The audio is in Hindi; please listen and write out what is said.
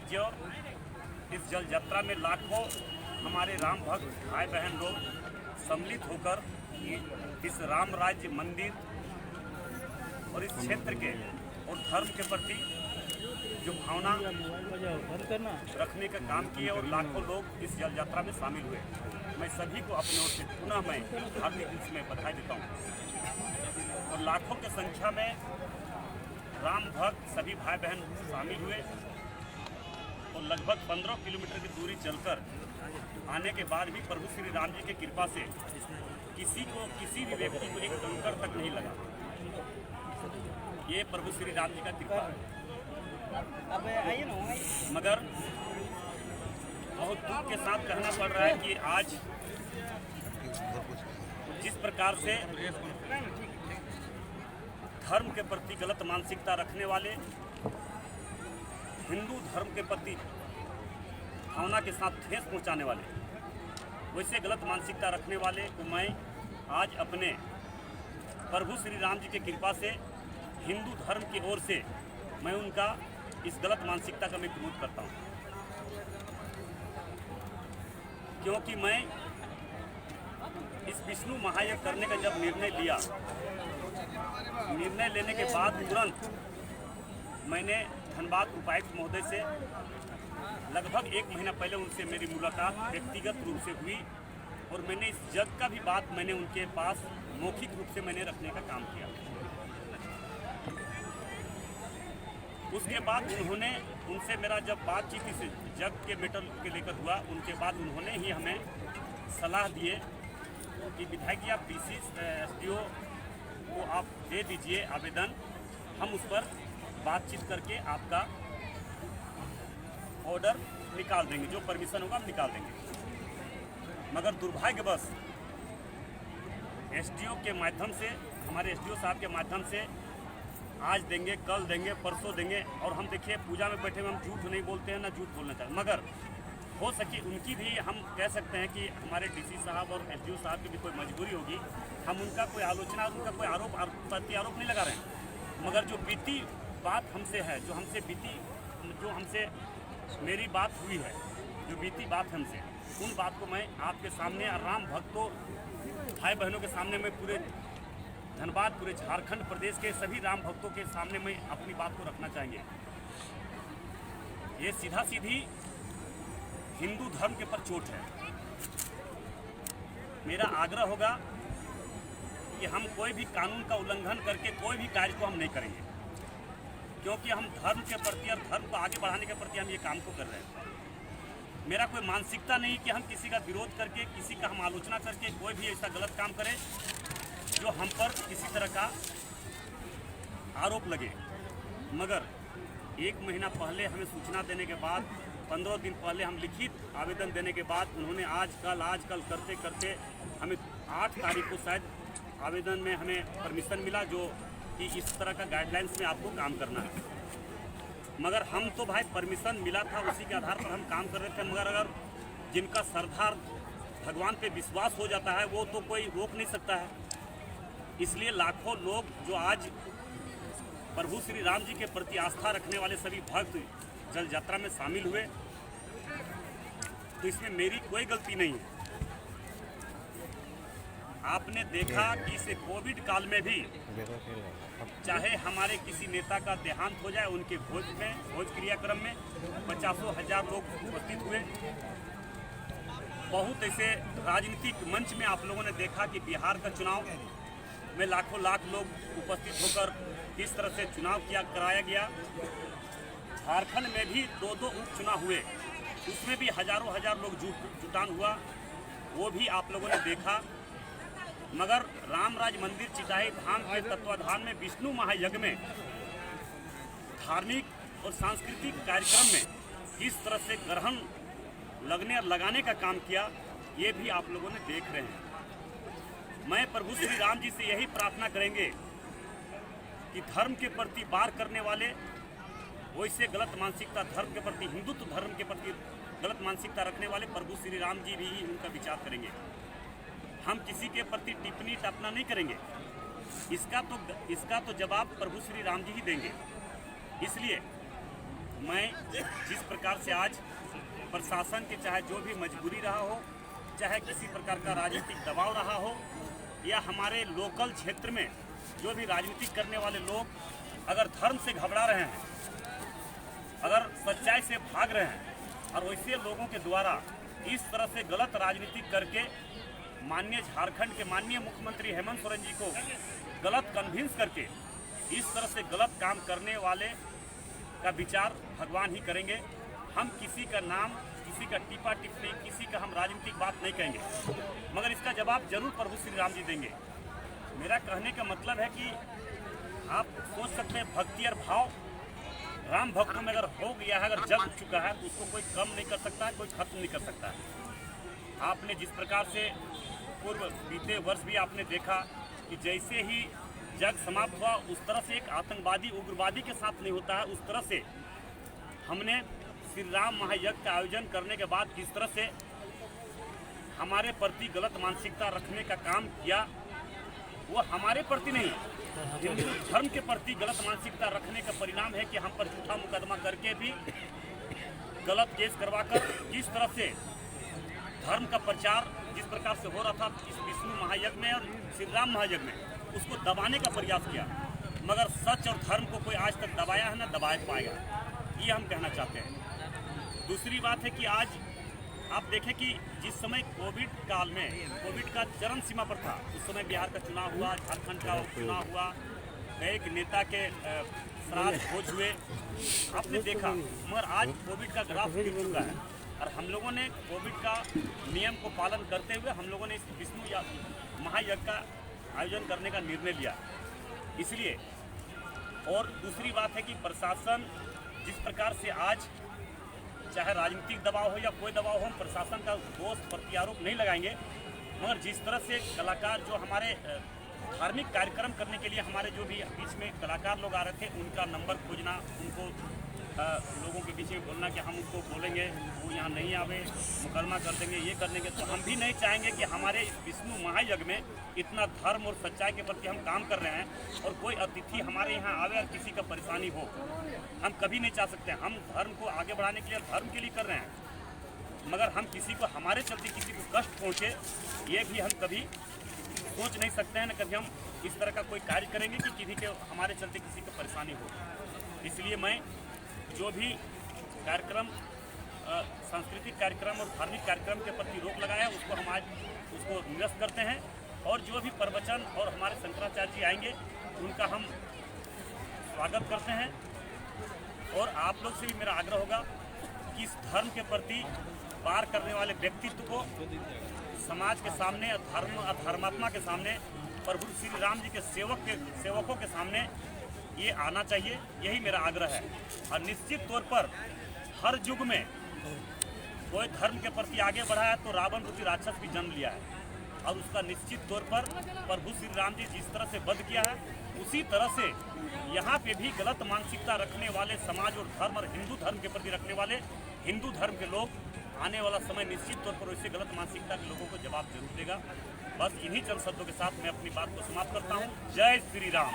लीजिए। इस जल यात्रा में लाखों हमारे राम भक्त भाई बहन लोग सम्मिलित होकर इस राम राज्य मंदिर और इस क्षेत्र के और धर्म के प्रति जो भावना रखने का काम किए और लाखों लोग इस जल यात्रा में शामिल हुए। मैं सभी को अपने ओर से पुनः मैं हार्दिक दिल से बधाई देता हूँ। और लाखों की संख्या में राम भक्त सभी भाई बहन शामिल हुए और लगभग 15 किलोमीटर की दूरी चलकर आने के बाद भी प्रभु श्री राम जी की कृपा से किसी भी व्यक्ति को एक कंकड़ तक नहीं लगा। ये प्रभु श्री राम जी का कृपा है। मगर बहुत दुख के साथ कहना पड़ रहा है कि आज जिस प्रकार से धर्म के प्रति गलत मानसिकता रखने वाले, हिंदू धर्म के प्रति भावना के साथ ठेस पहुंचाने वाले, वैसे गलत मानसिकता रखने वाले को मैं आज अपने प्रभु श्री राम जी की कृपा से हिंदू धर्म की ओर से मैं उनका इस गलत मानसिकता का मैं विरोध करता हूं। क्योंकि मैं इस विष्णु महायज्ञ करने का जब निर्णय लिया, निर्णय लेने के बाद तुरंत मैंने धनबाद उपायुक्त महोदय से लगभग 1 महीना पहले उनसे मेरी मुलाकात व्यक्तिगत रूप से हुई और मैंने इस जग का भी बात मैंने उनके पास मौखिक रूप से मैंने रखने का काम किया। उसके बाद उन्होंने उनसे मेरा जब बातचीत इस जग के मेटर के लेकर हुआ, उनके बाद उन्होंने ही हमें सलाह दिए कि विधायक जी आप डीसी एसडीओ को आप दे दीजिए आवेदन, हम उस पर बातचीत करके आपका ऑर्डर निकाल देंगे, जो परमिशन होगा हम निकाल देंगे। मगर दुर्भाग्यवश एसडीओ के माध्यम से, हमारे एसडीओ साहब के माध्यम से आज देंगे, कल देंगे, परसों देंगे, और हम देखिए पूजा में बैठे हुए हम झूठ नहीं बोलते हैं, ना झूठ बोलना चाहिए। मगर हो सके उनकी भी हम कह सकते हैं कि हमारे डीसी साहब और एसडीओ साहब की भी कोई मजबूरी होगी, हम उनका कोई आलोचना, उनका कोई आरोप नहीं लगा रहे हैं। मगर जो बीती बात हमसे है, जो हमसे मेरी बात हुई है, जो बीती बात हमसे, उन बात को मैं आपके सामने राम भक्तों भाई बहनों के सामने मैं पूरे धनबाद, पूरे झारखंड प्रदेश के सभी राम भक्तों के सामने मैं अपनी बात को रखना चाहेंगे। ये सीधा सीधी हिंदू धर्म के पर चोट है। मेरा आग्रह होगा कि हम कोई भी कानून का उल्लंघन करके कोई भी कार्य को हम नहीं करेंगे, क्योंकि हम धर्म के प्रति और धर्म को आगे बढ़ाने के प्रति हम ये काम को कर रहे हैं। मेरा कोई मानसिकता नहीं कि हम किसी का विरोध करके, किसी का हम आलोचना करके कोई भी ऐसा गलत काम करें जो हम पर किसी तरह का आरोप लगे। मगर 1 महीना पहले हमें सूचना देने के बाद, 15 दिन पहले हम लिखित आवेदन देने के बाद, उन्होंने आज कल करते करते हमें 8 तारीख को शायद आवेदन में हमें परमिशन मिला, जो कि इस तरह का गाइडलाइंस में आपको काम करना है। मगर हम तो भाई परमिशन मिला था, उसी के आधार पर हम काम कर रहे थे। मगर अगर जिनका श्रद्धा भगवान पे विश्वास हो जाता है, वो तो कोई रोक नहीं सकता है। इसलिए लाखों लोग जो आज प्रभु श्री राम जी के प्रति आस्था रखने वाले सभी भक्त जल यात्रा में शामिल हुए, तो इसमें मेरी कोई गलती नहीं है। आपने देखा कि इस कोविड काल में भी चाहे हमारे किसी नेता का देहांत हो जाए, उनके भोज क्रियाक्रम में 50 हजार लोग उपस्थित हुए। बहुत ऐसे राजनीतिक मंच में आप लोगों ने देखा कि बिहार का चुनाव में लाखों लोग उपस्थित होकर किस तरह से चुनाव कराया गया। झारखंड में भी 2 उपचुनाव हुए, उसमें भी हजारों लोग जुटान हुआ, वो भी आप लोगों ने देखा। मगर रामराज मंदिर चिटाई धाम के तत्वाधान में विष्णु महायज्ञ में धार्मिक और सांस्कृतिक कार्यक्रम में किस तरह से ग्रहण लगाने का काम किया, ये भी आप लोगों ने देख रहे हैं। मैं प्रभु श्री राम जी से यही प्रार्थना करेंगे कि धर्म के प्रति वार करने वाले, वैसे गलत मानसिकता धर्म के प्रति, हिंदुत्व धर्म के प्रति गलत मानसिकता रखने वाले प्रभु श्री राम जी भी उनका विचार करेंगे। हम किसी के प्रति टिप्पणी टापना नहीं करेंगे, इसका तो जवाब प्रभु श्री राम जी ही देंगे। इसलिए मैं जिस प्रकार से आज प्रशासन के चाहे जो भी मजबूरी रहा हो, चाहे किसी प्रकार का राजनीतिक दबाव रहा हो, या हमारे लोकल क्षेत्र में जो भी राजनीति करने वाले लोग अगर धर्म से घबरा रहे हैं, अगर सच्चाई से भाग रहे हैं और वैसे लोगों के द्वारा इस तरह से गलत राजनीति करके माननीय झारखंड के माननीय मुख्यमंत्री हेमंत सोरेन जी को गलत कन्विंस करके इस तरह से गलत काम करने वाले का विचार भगवान ही करेंगे। हम किसी का नाम, किसी का टीपा टिप्पणी, किसी का हम राजनीतिक बात नहीं कहेंगे, मगर इसका जवाब जरूर प्रभु श्री राम जी देंगे। मेरा कहने का मतलब है कि आप सोच सकते हैं भक्ति और भाव राम भक्तों में अगर हो गया है, अगर जग चुका है, तो उसको कोई कम नहीं कर सकता है, कोई खत्म नहीं कर सकता है। आपने जिस प्रकार से पूर्व बीते वर्ष भी आपने देखा कि जैसे ही जग समाप्त हुआ उस तरह से एक आतंकवादी उग्रवादी के साथ नहीं होता है, उस तरह से हमने श्री राम महायज्ञ का आयोजन करने के बाद किस तरह से हमारे प्रति गलत मानसिकता रखने का काम किया, वो हमारे प्रति नहीं, हिंदू धर्म के प्रति गलत मानसिकता रखने का परिणाम है कि हम पर झूठा मुकदमा करके भी गलत केस करवाकर किस तरह से धर्म का प्रचार जिस प्रकार से हो रहा था इस विष्णु महायज्ञ में और श्री राम महायज्ञ में, उसको दबाने का प्रयास किया, मगर सच और धर्म को कोई आज तक दबाया है ना दबा पाएगा, ये हम कहना चाहते हैं। दूसरी बात है कि आज आप देखें कि जिस समय कोविड काल में कोविड का चरम सीमा पर था, उस समय बिहार का चुनाव हुआ, झारखंड का चुनाव हुआ, एक नेता के श्राद्ध भोज हुए, आपने देखा, मगर आज कोविड का ग्राफ गिर चुका है और हम लोगों ने कोविड का नियम को पालन करते हुए हम लोगों ने इस विष्णु महायज्ञ का आयोजन करने का निर्णय लिया। इसलिए और दूसरी बात है कि प्रशासन जिस प्रकार से आज चाहे राजनीतिक दबाव हो या कोई दबाव हो, हम प्रशासन का दोष प्रत्यारोप नहीं लगाएंगे, मगर जिस तरह से कलाकार जो हमारे धार्मिक कार्यक्रम करने के लिए हमारे जो भी बीच में कलाकार लोग आ रहे थे, उनका नंबर खोजना, उनको लोगों के बीच में बोलना कि हम उसको बोलेंगे, वो यहाँ नहीं आवे, मुकदमा कर देंगे, ये कर देंगे, तो हम भी नहीं चाहेंगे कि हमारे इस विष्णु महायज्ञ में इतना धर्म और सच्चाई के प्रति हम काम कर रहे हैं और कोई अतिथि हमारे यहाँ आवे और किसी का परेशानी हो, हम कभी नहीं चाह सकते। हम धर्म को आगे बढ़ाने के लिए धर्म के लिए कर रहे हैं, मगर हम किसी को हमारे चलते किसी को कष्ट पहुँचे, ये भी हम कभी सोच नहीं सकते हैं, न कभी हम इस तरह का कोई कार्य करेंगे कि किसी के हमारे चलते किसी को परेशानी हो। इसलिए मैं जो भी कार्यक्रम सांस्कृतिक कार्यक्रम और धार्मिक कार्यक्रम के प्रति रोक लगाया है, उसको हम आज उसको निरस्त करते हैं और जो भी प्रवचन और हमारे शंकराचार्य जी आएंगे उनका हम स्वागत करते हैं। और आप लोग से भी मेरा आग्रह होगा कि इस धर्म के प्रति वार करने वाले व्यक्तित्व को समाज के सामने, धर्मात्मा के सामने, प्रभु श्री राम जी के सेवकों के सामने ये आना चाहिए, यही मेरा आग्रह है। और निश्चित तौर पर हर युग में कोई धर्म के प्रति आगे बढ़ा है तो रावण रूपी राक्षस भी जन्म लिया है, और उसका निश्चित तौर पर प्रभु श्री राम जी जिस तरह से वध किया है, उसी तरह से यहाँ पे भी गलत मानसिकता रखने वाले समाज और धर्म और हिंदू धर्म के प्रति रखने वाले हिंदू धर्म के लोग आने वाला समय निश्चित तौर पर वैसे गलत मानसिकता के लोगों को जवाब जरूर देगा। बस इन्हीं चंद शब्दों के साथ मैं अपनी बात को समाप्त करता हूँ। जय श्री राम।